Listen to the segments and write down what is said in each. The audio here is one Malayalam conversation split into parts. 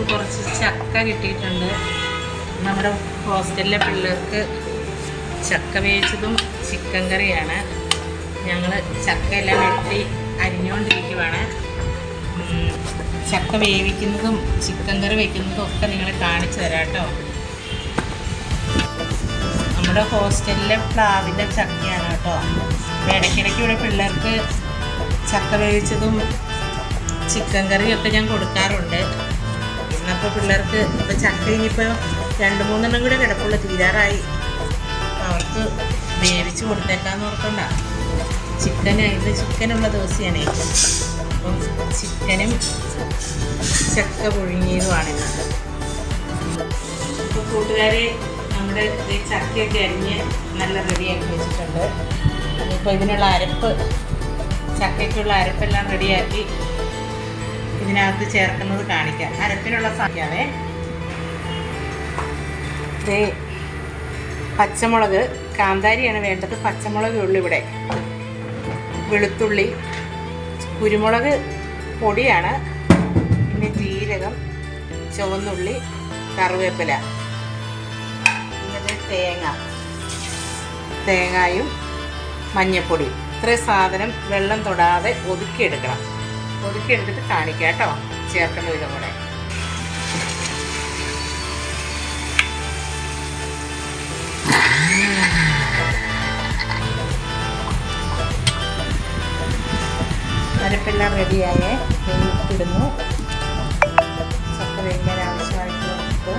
നമുക്ക് കുറച്ച് ചക്ക കിട്ടിയിട്ടുണ്ട്. നമ്മുടെ ഹോസ്റ്റലിലെ പിള്ളേർക്ക് ചക്ക വേവിച്ചതും ചിക്കൻ കറിയാണ്. ഞങ്ങൾ ചക്കയെല്ലാം വെട്ടി അരിഞ്ഞുകൊണ്ടിരിക്കുവാണ്. ചക്ക വേവിക്കുന്നതും ചിക്കൻ കറി വയ്ക്കുന്നതും ഒക്കെ നിങ്ങളെ കാണിച്ചു തരാം കേട്ടോ. നമ്മുടെ ഹോസ്റ്റലിലെ പ്ലാവിൻ്റെ ചക്കയാണ് കേട്ടോ. ഇടയ്ക്കിടയ്ക്ക് ഇവിടെ പിള്ളേർക്ക് ചക്ക വേവിച്ചതും ചിക്കൻ കറിയൊക്കെ ഞാൻ കൊടുക്കാറുണ്ട്. ഇന്നപ്പോൾ പിള്ളേർക്ക് ഇപ്പോൾ ചക്ക ഇനിയിപ്പോൾ 2-3 കൂടെ കിടപ്പുള്ളൂ, തീരാറായി. അവർക്ക് വേവിച്ച് കൊടുത്തേക്കാന്ന് ഓർക്കണ്ട. ഇത് ചിക്കനുള്ള ദിവസമാണ്. അപ്പം ചിക്കനും ചക്ക പുഴുങ്ങിയതുമാണിത്. ഇപ്പോൾ കൂട്ടുകാരെ നമ്മുടെ ചക്കയൊക്കെ അരിഞ്ഞ് നല്ല റെഡിയാക്കി വെച്ചിട്ടുണ്ട്. ഇപ്പോൾ ഇതിനുള്ള ചക്കയ്ക്കുള്ള അരപ്പെല്ലാം റെഡിയാക്കി ഇതിനകത്ത് ചേർക്കുന്നത് കാണിക്കാം. അരപ്പിനുള്ള സാധ്യതേ പച്ചമുളക്, കാന്താരിയാണ് വേണ്ടത്. പച്ചമുളകേ ഉള്ളൂ ഇവിടെ. വെളുത്തുള്ളി, കുരുമുളക് പൊടിയാണ്, പിന്നെ ജീരകം, ചുവന്നുള്ളി, കറിവേപ്പില, പിന്നെ തേങ്ങായും മഞ്ഞൾപ്പൊടി. ഇത്രയും സാധനം വെള്ളം തൊടാതെ ഒതുക്കിയെടുത്തിട്ട് കാണിക്കാം കേട്ടോ ചേർക്കേണ്ട വിധം കൂടെ. അരപ്പെല്ലാം റെഡിയായേ. ഉപ്പിടുന്നു. ചക്ക വേവിക്കാൻ ആവശ്യമായിട്ടുള്ള ഉപ്പ്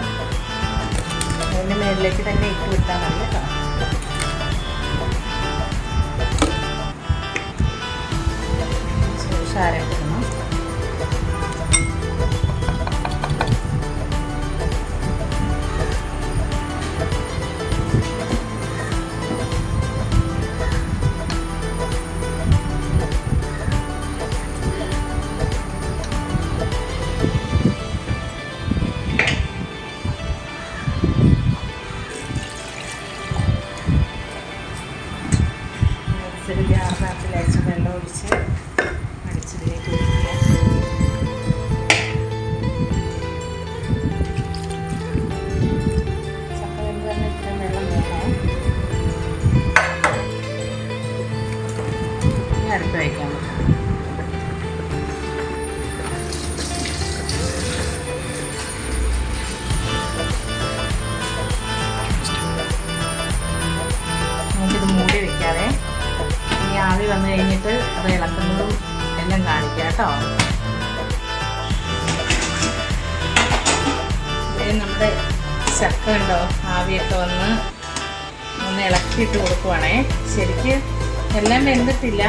അതിൻ്റെ മുകളിലേക്ക് തന്നെ ഇട്ട് വിട്ടാൽ മതി കേട്ടോ. അരപ്പിടണം. ഗ്യാസിനകത്ത് വെള്ളം ഒഴിച്ച് അടിച്ചതിലേക്ക് ഒഴിക്കുക. ചക്ക വെന്ത് തന്നെ ഇത്രയും വെള്ളം വേണം. ഇനി അടുപ്പ് വയ്ക്കാൻ നമുക്കിത് മൂടി വയ്ക്കാതെ ആവി വന്നു കഴിഞ്ഞിട്ട് അത് ഇളക്കുന്നതും എല്ലാം കാണിക്കാം കേട്ടോ. നമ്മുടെ ചക്ക ഉണ്ടോ, ആവിയൊക്കെ ഒന്ന് ഇളക്കിയിട്ട് കൊടുക്കുവാണേ. ശരിക്ക് എല്ലാം വെന്തിട്ടില്ല,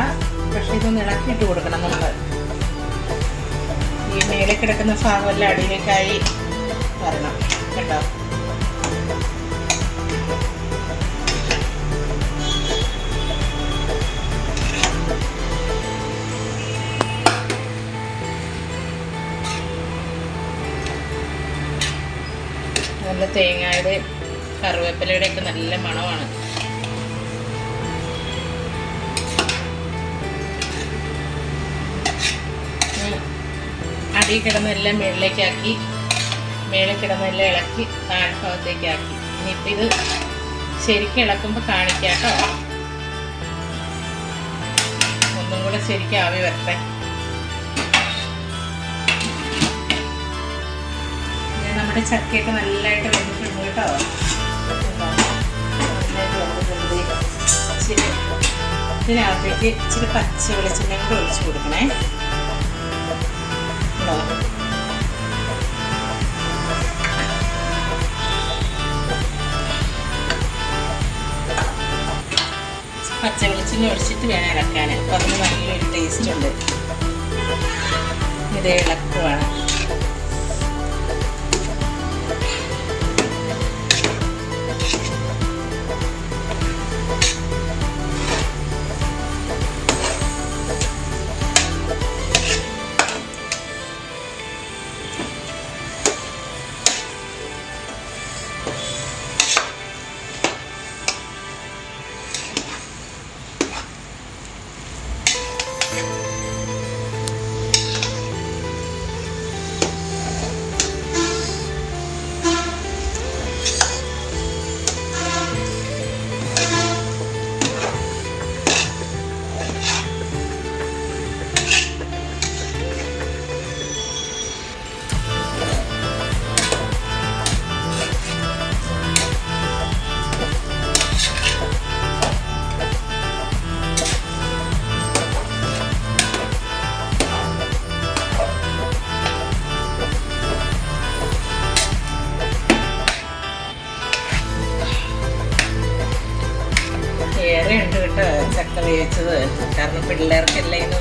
പക്ഷെ ഇതൊന്ന് ഇളക്കിയിട്ട് കൊടുക്കണം. നമ്മൾ ഈ മേലെ കിടക്കുന്ന ഭാഗമെല്ലാം അടിയിലേക്കായി വരണം കേട്ടോ. നല്ല തേങ്ങയുടെ കറിവേപ്പിലയുടെ ഒക്കെ നല്ല മണമാണ്. അടി കിടന്നെല്ലാം മേളിലേക്കാക്കി, മേലെ കിടന്നെല്ലാം ഇളക്കി താഴ്ഭാഗത്തേക്കാക്കി. ഇനിയിപ്പോൾ ഇത് ശരിക്കും ഇളക്കുമ്പോൾ കാണിക്കാം കേട്ടോ. ഒന്നും കൂടെ ശരിക്കും ആവി വരട്ടെ. നമ്മുടെ ചക്കയൊക്കെ നല്ലതായിട്ട് വെന്തിട്ടുണ്ട് കേട്ടോ. നന്നായിട്ട് വെന്തിട്ടുണ്ട്. ഇതിനകത്തേക്ക് ഇച്ചിരി പച്ച വെളിച്ചെണ്ണ കൂടെ ഒഴിച്ച് കൊടുക്കണേ. പച്ച വെളിച്ചെണ്ണ ഒഴിച്ചിട്ട് വേണം ഇളക്കാൻ. അപ്പം അതിന് നല്ലൊരു ടേസ്റ്റ് ഉണ്ട്. ഇത് ഇളക്കുവാണ്. വേവിച്ചത്. കാരണം പിള്ളേർക്കെല്ലാം ഇന്ന്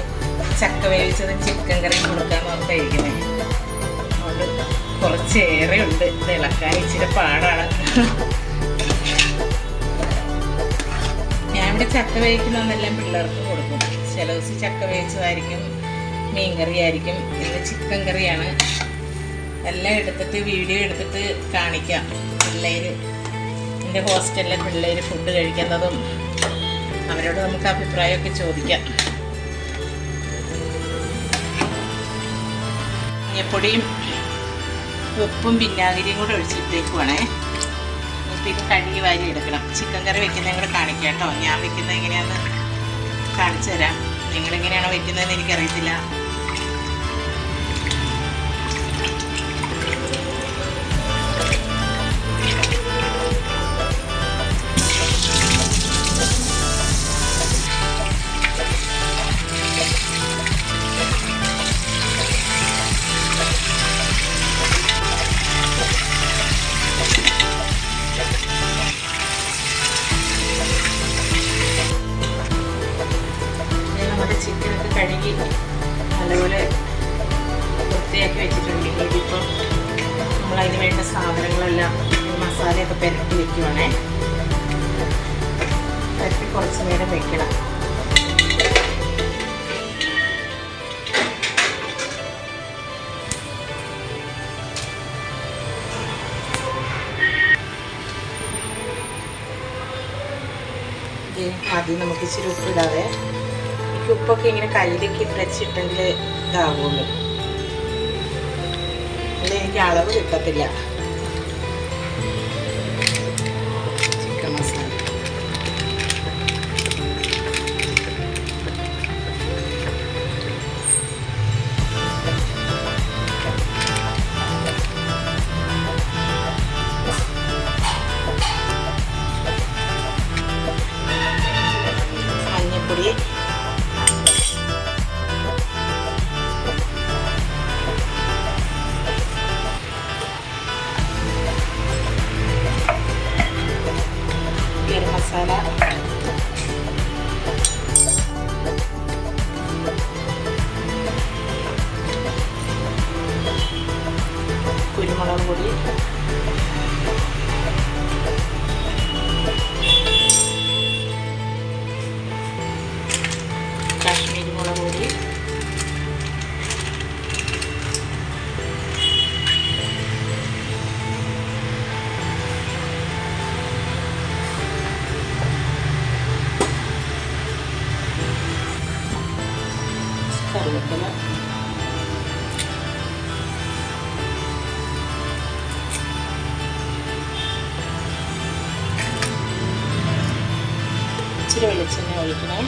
ചക്ക വേവിച്ചതും ചിക്കൻ കറിയും കൊടുക്കാൻ നമുക്ക് കഴിക്കുന്നത്. അതുകൊണ്ട് കുറച്ചേറെ ഉണ്ട്. ഇത് ഇളക്കാൻ ഇച്ചിരി പാടാണ്. ഞാൻ ഇവിടെ ചക്ക വേവിക്കുന്നതെല്ലാം പിള്ളേർക്ക് കൊടുക്കും. ചില ദിവസം ചക്ക വേവിച്ചതായിരിക്കും, മീൻ കറി ആയിരിക്കും. ഇന്ന് ചിക്കൻ കറിയാണ്. എല്ലാം എടുത്തിട്ട് വീഡിയോ എടുത്തിട്ട് കാണിക്കാം. പിള്ളേർ, എൻ്റെ ഹോസ്റ്റലിലെ പിള്ളേർ ഫുഡ് കഴിക്കുന്നതും അവരോട് നമുക്ക് അഭിപ്രായമൊക്കെ ചോദിക്കാം. മഞ്ഞപ്പൊടിയും ഉപ്പും വിനാഗിരിയും കൂടെ ഒഴിച്ചിട്ടേക്കുവാണേ. ഇപ്പം ഇത് കഴുകി വാരി എടുക്കണം. ചിക്കൻ കറി വെക്കുന്നത് കൂടെ കാണിക്കാം കേട്ടോ. ഞാൻ വെക്കുന്നത് എങ്ങനെയാണെന്ന് കാണിച്ചു തരാം. നിങ്ങളെങ്ങനെയാണോ വെക്കുന്നതെന്ന് എനിക്കറിയത്തില്ല. ചിക്കനൊക്കെ കഴുകി നല്ലപോലെ വൃത്തിയാക്കി വെച്ചിട്ടുണ്ടെങ്കിൽ ഇതിപ്പം നമ്മളതിന് വേണ്ട സാധനങ്ങളെല്ലാം മസാലയൊക്കെ പുരട്ടി വെക്കുവാണേ. പുരട്ടി കുറച്ച് നേരം വെക്കണം. ആദ്യം നമുക്ക് ഇച്ചിരി ഉപ്പിടാതെ, ഉപ്പൊക്കെ ഇങ്ങനെ കയ്യിലേക്ക് ഇട്ടച്ചിട്ടെങ്കിൽ ഇതാവുള്ളൂ. അല്ല എനിക്ക് അളവ് കിട്ടത്തില്ല. ചിക്കൻ മസാല മഞ്ഞപ്പൊടി മസാല കുരുമുളക് പൊടി കാശ്മീരി മുളക് പൊടി കറിവേപ്പില ഇച്ചിരി വെളിച്ചെണ്ണ ഒഴിക്കണേ.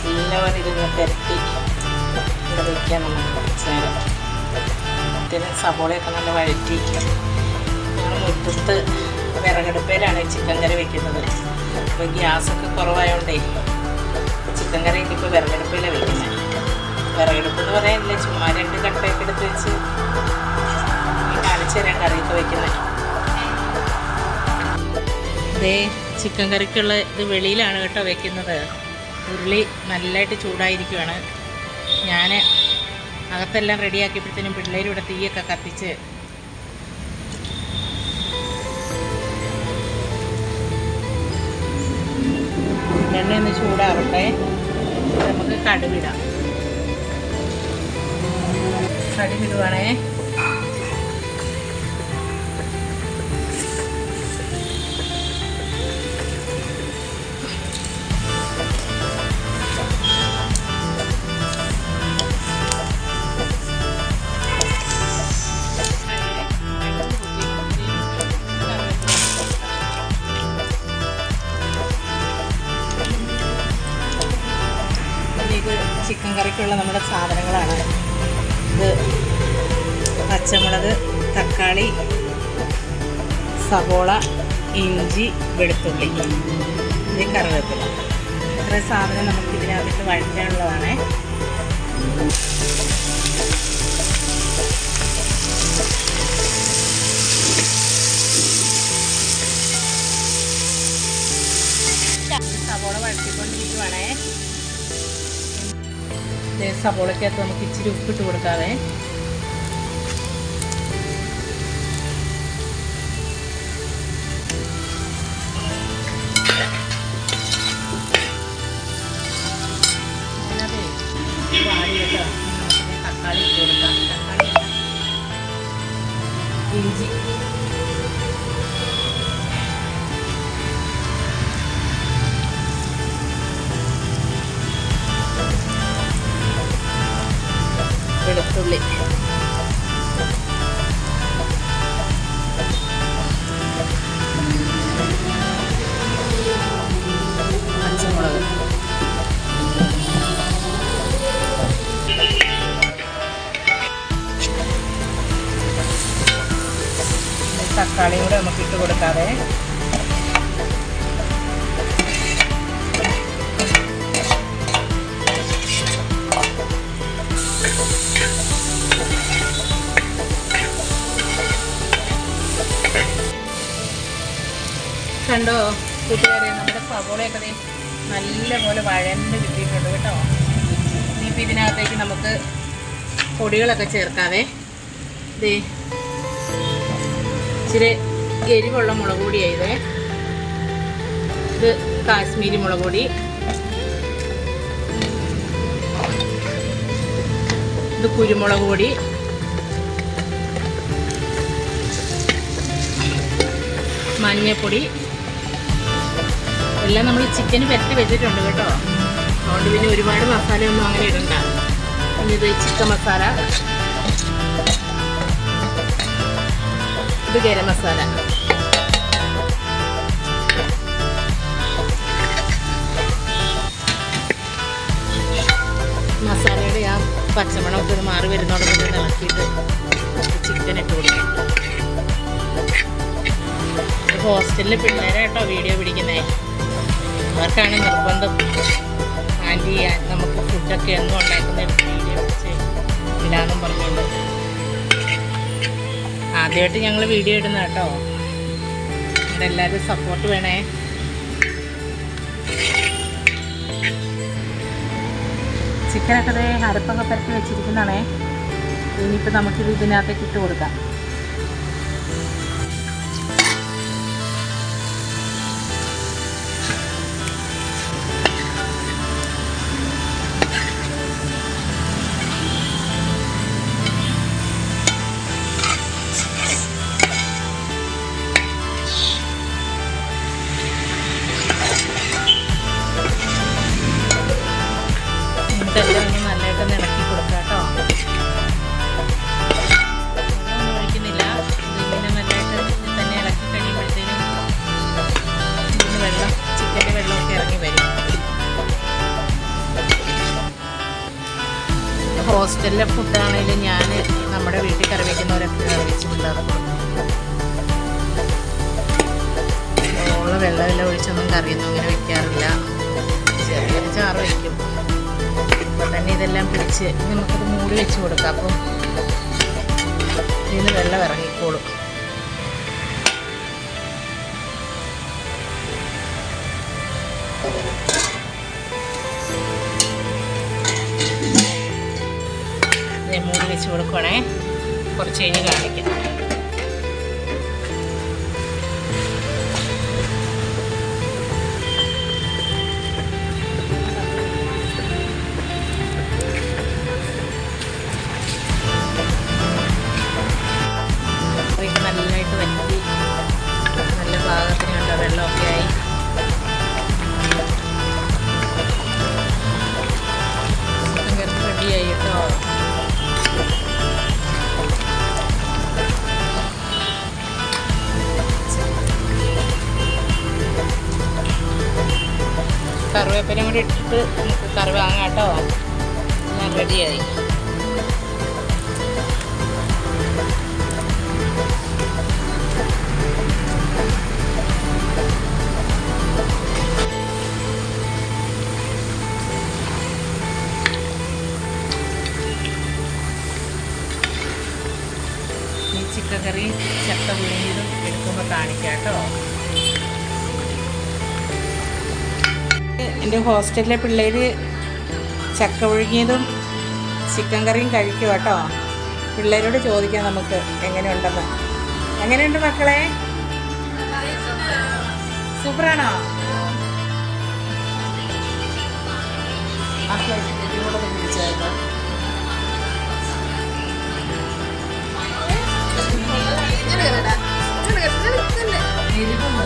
നല്ലപോലെ ഇരുന്ന് പുരട്ടി ഇവിടെ വയ്ക്കാം. നമുക്ക് കുറച്ച് നേരം ഇതിന് സവോളയൊക്കെ നല്ല വഴറ്റി. ഞങ്ങൾ മുറ്റത്ത് വിറകടുപ്പയിലാണ് ചിക്കൻ കറി വെക്കുന്നത്. അപ്പോൾ ഗ്യാസൊക്കെ കുറവായതുകൊണ്ടേ ചിക്കൻ കറിയൊക്കെ ഇപ്പോൾ വിറകടുപ്പയിലാണ് വെക്കുന്നത്. വിറകടുപ്പ് എന്ന് പറയാനില്ല, ചുമ്മാ 2 കട്ടയൊക്കെ എടുത്ത് വെച്ച് കാണിച്ചു തരാൻ കറിയൊക്കെ വെക്കുന്നത്. ഇതേ ചിക്കൻ കറിക്കുള്ള ഇത് വെളിയിലാണ് കേട്ടോ വെക്കുന്നത്. ഉരുളി നല്ലതായിട്ട് ചൂടായിരിക്കുകയാണ്. ഞാൻ അകത്തെല്ലാം റെഡിയാക്കിയപ്പോഴത്തേനും പിള്ളേർ ഇവിടെ തീയൊക്കെ കത്തിച്ച് എണ്ണയൊന്ന് ചൂടാവട്ടെ. നമുക്ക് കടുവിടാം. കടുവിടുവാണേ. ഇത് ചിക്കൻ കറിക്കുള്ള നമ്മുടെ സാധനങ്ങളാണ്. ഇത് പച്ചമുളക്, തക്കാളി, സവോള, ഇഞ്ചി, വെളുത്തുള്ളി. കറിവേപ്പില. ഇത്രയും സാധനം നമുക്ക് ഇതിനകത്ത് വഴറ്റാനുള്ളതാണ്. സവോള വഴറ്റിക്കൊണ്ടിരിക്കുവാണേ. സവോളക്കകത്ത് നമുക്ക് ഇച്ചിരി ഉപ്പിട്ട് കൊടുക്കാവേ. തക്കാളി ഇട്ട് കൊടുക്കാം. തക്കാളി ഇഞ്ചി വെളുത്തുള്ളി പച്ചമുളക് തക്കാളിയും കൂടെ നമുക്ക് ഇട്ട് കൊടുക്കാതെ കണ്ടോ കൂട്ടുകാരെ, നമ്മുടെ സവോളയൊക്കെ നല്ലപോലെ വഴന്ന് കിട്ടിയിട്ടുണ്ട് കേട്ടോ. ഇനിയിപ്പോൾ ഇതിനകത്തേക്ക് നമുക്ക് പൊടികളൊക്കെ ചേർക്കാവേ. ഇച്ചിരി എരിവുള്ള മുളക് പൊടിയായതേ. ഇത് കാശ്മീരി മുളക് പൊടി, ഇത് കുരുമുളക് പൊടി, മഞ്ഞൾപ്പൊടി എല്ലാം നമ്മൾ ചിക്കന് പരത്തി വെച്ചിട്ടുണ്ട് കേട്ടോ. അതുകൊണ്ട് പിന്നെ ഒരുപാട് മസാലയൊന്നും അങ്ങനെ ഇടണ്ട. പിന്നെ ഇത് ചിക്കൻ മസാല, ഇത് ഗരം മസാല, മസാലയുടെ ആ പച്ചമണമൊക്കെ ഒരു മാറി വരുന്നോടൊപ്പം ഇളക്കിയിട്ട് ചിക്കൻ ഇട്ട് കൊടുക്കും. ഹോസ്റ്റലിൽ പിള്ളേരെ കേട്ടോ വീഡിയോ പിടിക്കുന്നേ. അവർക്കാണ് നിർബന്ധം ആൻറ്റി നമുക്ക് ഫുഡൊക്കെ എന്നും ഉണ്ടാക്കുന്ന വീഡിയോ പിടിച്ച് ഇടാന്നും പറഞ്ഞുകൊണ്ട്. ആദ്യമായിട്ട് ഞങ്ങൾ വീഡിയോ ഇടുന്ന കേട്ടോ. ഇവിടെ എല്ലാവരും സപ്പോർട്ട് വേണേ. ചിക്കനൊക്കെ അരപ്പൊക്കെ പരത്തി വെച്ചിരിക്കുന്നതാണേ. ഇനിയിപ്പോൾ നമുക്കിത് ഇതിനകത്തേക്ക് ഇട്ട് കൊടുക്കാം. ഇതെല്ലാം ഒന്ന് നല്ലതായിട്ട് ഇളക്കി കൊടുക്കുക കേട്ടോ. ഒന്നും ഒഴിക്കുന്നില്ല. ഇതിങ്ങനെ നല്ലതായിട്ട് തന്നെ ഇളക്കി കഴിയുമ്പോഴത്തേനും ഇതിന് വെള്ളം, ചിക്കൻ്റെ വെള്ളമൊക്കെ ഇറങ്ങി വരും. ഹോസ്റ്റലിലെ ഫുഡാണെങ്കിലും ഞാൻ നമ്മുടെ വീട്ടിൽ കറി വയ്ക്കുന്നവരൊക്കെ കറി വെച്ച് പിള്ളേർക്ക് കൊടുക്കും. ഉള്ള വെള്ളമെല്ലാം ഒഴിച്ചൊന്നും കറിയൊന്നും അങ്ങനെ വയ്ക്കാറില്ല. ചെറിയൊരു ചാറ് വയ്ക്കും. അപ്പം തന്നെ ഇതെല്ലാം പിടിച്ച് നമുക്കത് മൂടി വെച്ച് കൊടുക്കാം. അപ്പം ഇതിന് വെള്ളം ഇറങ്ങിക്കോളും. മൂടി വെച്ച് കൊടുക്കുവാണേ. കുറച്ച് കഴിഞ്ഞ് കാണിക്കാം. നല്ലതായിട്ട് വറ്റി നല്ല പാകത്തിന് കണ്ടോ വെള്ളമൊക്കെ ആയി. ചിക്കൻ കറി റെഡിയായി കേട്ടോ. കറിവേപ്പിലയും കൂടി ഇട്ടിട്ട് നമുക്ക് കറി വാങ്ങാം കേട്ടോ. ഞാൻ റെഡിയായി. ചിക്കൻ കറിയും ചക്ക പുഴുങ്ങിയതും എടുക്കുമ്പോൾ കാണിക്കാം കേട്ടോ. എൻ്റെ ഹോസ്റ്റലിലെ പിള്ളേർ ചക്ക പുഴുങ്ങിയതും ചിക്കൻ കറിയും കഴിക്കും കേട്ടോ. പിള്ളേരോട് ചോദിക്കാം നമുക്ക് എങ്ങനെയുണ്ടെന്ന്. എങ്ങനെയുണ്ട് മക്കളെ? സൂപ്പറാണോ? എരിവുണ്ടോ?